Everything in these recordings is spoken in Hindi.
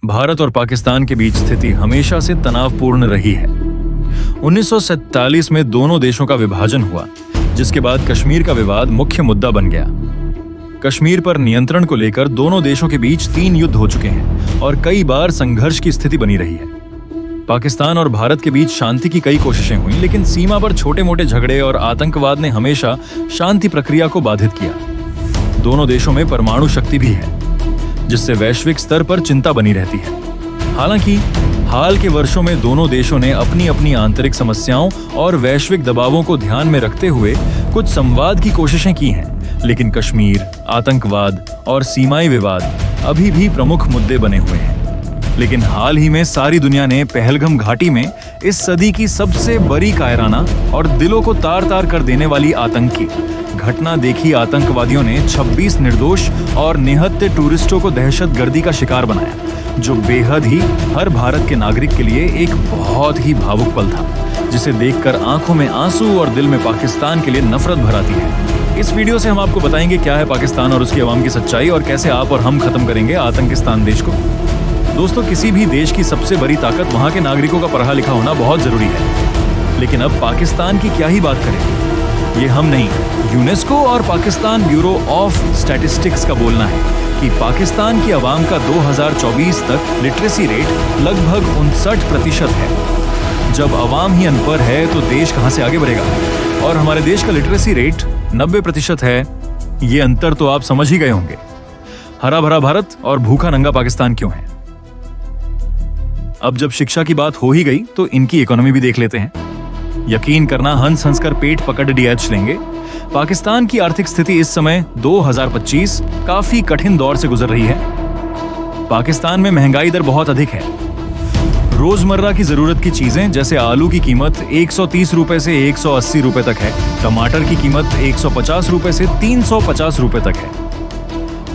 भारत और पाकिस्तान के बीच स्थिति हमेशा से तनावपूर्ण रही है। 1947 में दोनों देशों का विभाजन हुआ, जिसके बाद कश्मीर का विवाद मुख्य मुद्दा बन गया। कश्मीर पर नियंत्रण को लेकर दोनों देशों के बीच 3 युद्ध हो चुके हैं और कई बार संघर्ष की स्थिति बनी रही है। पाकिस्तान और भारत के बीच शांति की कई कोशिशें हुई, लेकिन सीमा पर छोटे-मोटे झगड़े और आतंकवाद ने हमेशा शांति प्रक्रिया को बाधित किया। दोनों देशों में परमाणु शक्ति भी है, जिससे वैश्विक स्तर पर चिंता बनी रहती है। हालांकि हाल के वर्षों में दोनों देशों ने अपनी अपनी आंतरिक समस्याओं और वैश्विक दबावों को ध्यान में रखते हुए कुछ संवाद की कोशिशें की हैं, लेकिन कश्मीर, आतंकवाद और सीमाई विवाद अभी भी प्रमुख मुद्दे बने हुए हैं। लेकिन हाल ही में सारी दुनिया ने पहलगाम घाटी में इस सदी की सबसे बड़ी कायराना और दिलों को तार-तार कर देने वाली आतंकी घटना देखी। आतंकवादियों ने 26 निर्दोष और निहत्थे टूरिस्टों को दहशतगर्दी का शिकार बनाया, जो बेहद ही हर भारत के नागरिक के लिए एक बहुत ही भावुक पल था, जिसे देखकर आंखों में आंसू और दिल में पाकिस्तान के लिए नफरत भर आती है। इस वीडियो से हम आपको बताएंगे क्या है पाकिस्तान और उसकी आवाम की सच्चाई और कैसे आप और हम खत्म करेंगे आतंकिस्तान देश को। दोस्तों, किसी भी देश की सबसे बड़ी ताकत वहां के नागरिकों का पढ़ा लिखा होना बहुत जरूरी है, लेकिन अब पाकिस्तान की क्या ही बात करें। ये हम नहीं, यूनेस्को और पाकिस्तान ब्यूरो ऑफ स्टैटिस्टिक्स का बोलना है कि पाकिस्तान की आवाम का 2024 तक लिटरेसी रेट लगभग 59% है। जब आवाम ही अनपढ़ है तो देश कहां से आगे बढ़ेगा? और हमारे देश का लिटरेसी रेट 90% है। ये अंतर तो आप समझ ही गए होंगे। हरा भरा भारत और भूखा नंगा पाकिस्तान क्यों है? अब जब शिक्षा की बात हो ही गई तो इनकी इकोनॉमी भी देख लेते हैं। यकीन करना, हंस हंस कर पेट पकड़ DH लेंगे। पाकिस्तान की आर्थिक स्थिति इस समय 2025 काफी कठिन दौर से गुजर रही है। पाकिस्तान में महंगाई दर बहुत अधिक है। रोजमर्रा की जरूरत की चीजें जैसे आलू की कीमत 130 रुपए से 180 रुपए तक है, टमाटर की कीमत 150 रुपए से 350 रुपए तक है,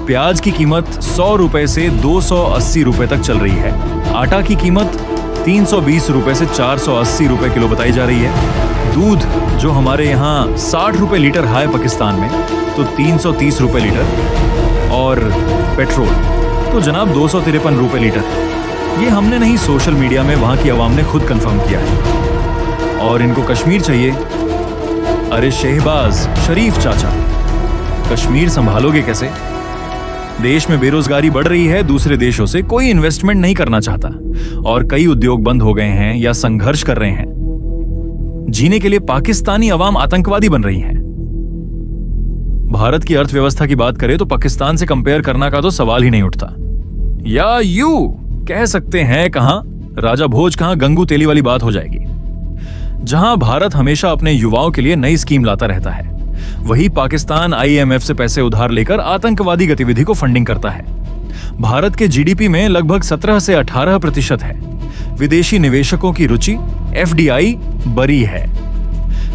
प्याज की कीमत 100 रुपए से 280 रुपए तक चल रही है, आटा की कीमत 320 रुपए से 480 रुपए किलो बताई जा रही है। दूध जो हमारे यहाँ 60 रुपए लीटर है पाकिस्तान में, तो 330 रुपए लीटर, और पेट्रोल तो जनाब 253 रुपए लीटर। ये हमने नहीं, सोशल मीडिया में वहां की आवाम ने खुद कंफर्म किया है। और इनको कश्मीर चाहिए। अरे शहबाज शरीफ चाचा, कश्मीर संभालोगे कैसे? देश में बेरोजगारी बढ़ रही है, दूसरे देशों से कोई इन्वेस्टमेंट नहीं करना चाहता और कई उद्योग बंद हो गए हैं या संघर्ष कर रहे हैं। जीने के लिए पाकिस्तानी अवाम आतंकवादी बन रही है। भारत की अर्थव्यवस्था की बात करें तो पाकिस्तान से कंपेयर करना का तो सवाल ही नहीं उठता। या यूं कह सकते हैं, कहां राजा भोज कहां गंगू तेली वाली बात हो जाएगी। जहां भारत हमेशा अपने युवाओं के लिए नई स्कीम लाता रहता है, वही पाकिस्तान IMF से पैसे उधार लेकर आतंकवादी गतिविधि को फंडिंग करता है। भारत के GDP में लगभग 17 से 18% है। विदेशी निवेशकों की रुचि FDI बड़ी है।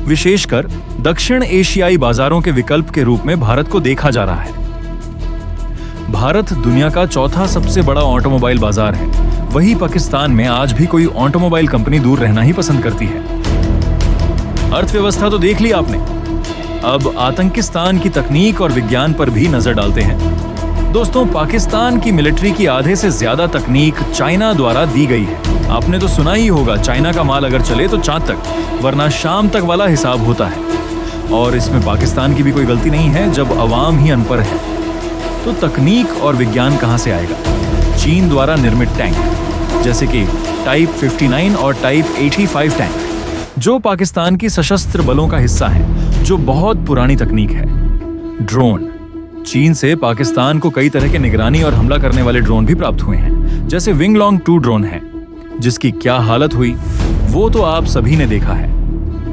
विशेषकर दक्षिण एशियाई बाजारों के विकल्प के रूप में भारत को देखा जा रहा है। भारत दुनिया का चौथा सबसे बड़ा ऑटोमोबाइल बाजार है, वही पाकिस्तान में आज भी कोई ऑटोमोबाइल कंपनी दूर रहना ही पसंद करती है। अर्थव्यवस्था तो देख ली आपने, अब आतंकिस्तान की तकनीक और विज्ञान पर भी नजर डालते हैं। दोस्तों, पाकिस्तान की मिलिट्री की आधे से ज्यादा तकनीक चाइना द्वारा दी गई है। आपने तो सुना ही होगा, चाइना का माल अगर चले तो चांद तक, वरना शाम तक वाला हिसाब होता है। और इसमें पाकिस्तान की भी कोई गलती नहीं है। जब अवाम ही अनपढ़ है तो तकनीक और विज्ञान कहां से आएगा? चीन द्वारा निर्मित टैंक जैसे कि टाइप 59 और टाइप 85 टैंक, जो पाकिस्तान की सशस्त्र बलों का हिस्सा है, जो बहुत पुरानी तकनीक है। ड्रोन, चीन से पाकिस्तान को कई तरह के निगरानी और हमला करने वाले ड्रोन भी प्राप्त हुए हैं, जैसे विंगलोंग 2 ड्रोन है, जिसकी क्या हालत हुई वो तो आप सभी ने देखा है।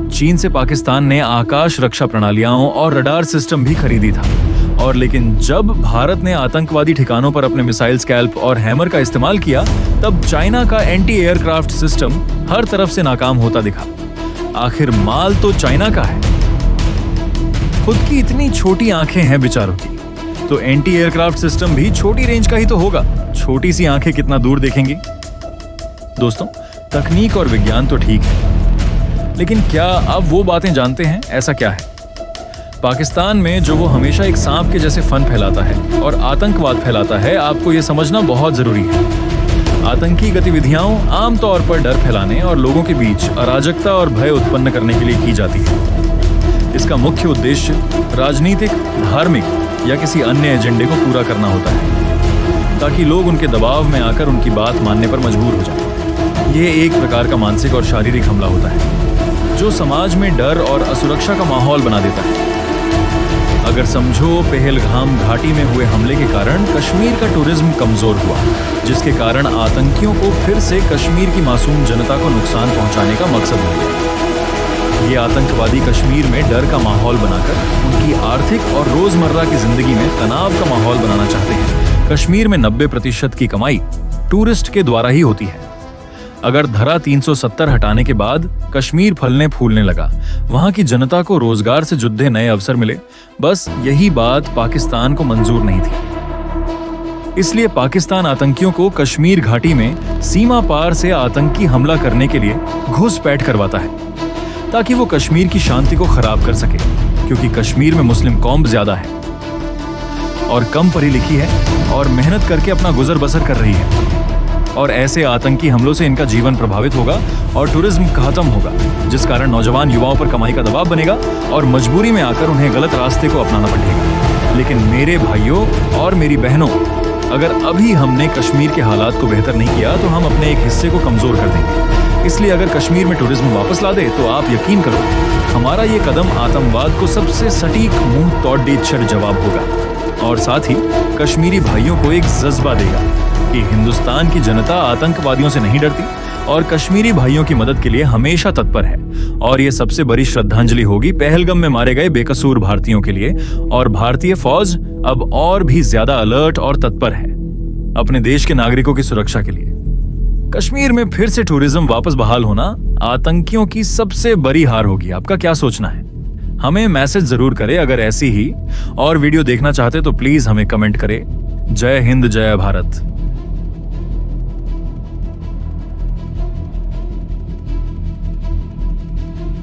चीन से पाकिस्तान ने आकाश रक्षा प्रणालियां और रडार सिस्टम भी खरीदी था। और लेकिन जब भारत ने आतंकवादी ठिकानों पर अपने मिसाइल स्कैल्प और हैमर का इस्तेमाल किया, तब चाइना का एंटी एयरक्राफ्ट सिस्टम हर तरफ से नाकाम होता दिखा। आखिर माल तो चाइना का है। खुद की इतनी छोटी आंखें हैं बेचारों की, तो एंटी एयरक्राफ्ट सिस्टम भी छोटी रेंज का ही तो होगा। छोटी सी आंखें कितना दूर देखेंगी? दोस्तों, तकनीक और विज्ञान तो ठीक है, लेकिन क्या आप वो बातें जानते हैं? ऐसा क्या है पाकिस्तान में जो वो हमेशा एक सांप के जैसे फन फैलाता है और आतंकवाद फैलाता है? आपको ये समझना बहुत जरूरी है। आतंकी गतिविधियां आमतौर पर डर फैलाने और लोगों के बीच अराजकता और भय उत्पन्न करने के लिए की जाती है। इसका मुख्य उद्देश्य राजनीतिक, धार्मिक या किसी अन्य एजेंडे को पूरा करना होता है, ताकि लोग उनके दबाव में आकर उनकी बात मानने पर मजबूर हो जाएं। यह एक प्रकार का मानसिक और शारीरिक हमला होता है जो समाज में डर और असुरक्षा का माहौल बना देता है। अगर समझो, पहलगाम घाटी में हुए हमले के कारण कश्मीर का टूरिज्म कमजोर हुआ, जिसके कारण आतंकियों को फिर से कश्मीर की मासूम जनता को नुकसान पहुंचाने का मकसद हो। ये आतंकवादी कश्मीर में डर का माहौल बनाकर उनकी आर्थिक और रोजमर्रा की जिंदगी में तनाव का माहौल बनाना चाहते हैं। कश्मीर में 90% की कमाई टूरिस्ट के द्वारा ही होती है। अगर धारा 370 हटाने के बाद कश्मीर फलने फूलने लगा, वहां की जनता को रोजगार से जुड़े नए अवसर मिले, बस यही बात पाकिस्तान को मंजूर नहीं थी। इसलिए पाकिस्तान आतंकियों को कश्मीर घाटी में सीमा पार से आतंकी हमला करने के लिए घुसपैठ करवाता है, ताकि वो कश्मीर की शांति को खराब कर सके, क्योंकि कश्मीर में मुस्लिम कौम ज्यादा है और कम पढ़ी लिखी है और मेहनत करके अपना गुजर बसर कर रही है। और ऐसे आतंकी हमलों से इनका जीवन प्रभावित होगा और टूरिज्म खत्म होगा, जिस कारण नौजवान युवाओं पर कमाई का दबाव बनेगा और मजबूरी में आकर उन्हें गलत रास्ते को अपनाना पड़ेगा। लेकिन मेरे भाइयों और मेरी बहनों, अगर अभी हमने कश्मीर के हालात को बेहतर नहीं किया तो हम अपने एक हिस्से को कमजोर कर देंगे। इसलिए अगर कश्मीर में टूरिज्म वापस ला दे तो आप यकीन करो, हमारा ये कदम आतंकवाद को सबसे सटीक मुंह तोड़ जवाब होगा और साथ ही कश्मीरी भाइयों को एक जज्बा देगा कि हिंदुस्तान की जनता आतंकवादियों से नहीं डरती और कश्मीरी भाइयों की मदद के लिए हमेशा तत्पर है। और ये सबसे बड़ी श्रद्धांजलि होगी पहलगाम में मारे गए बेकसूर भारतीयों के लिए। और भारतीय फौज अब और भी ज्यादा अलर्ट और तत्पर है अपने देश के नागरिकों की सुरक्षा के लिए। कश्मीर में फिर से टूरिज्म वापस बहाल होना आतंकियों की सबसे बड़ी हार होगी। आपका क्या सोचना है? हमें मैसेज जरूर करें। अगर ऐसी ही और वीडियो देखना चाहते तो प्लीज हमें कमेंट करें। जय हिंद, जय भारत।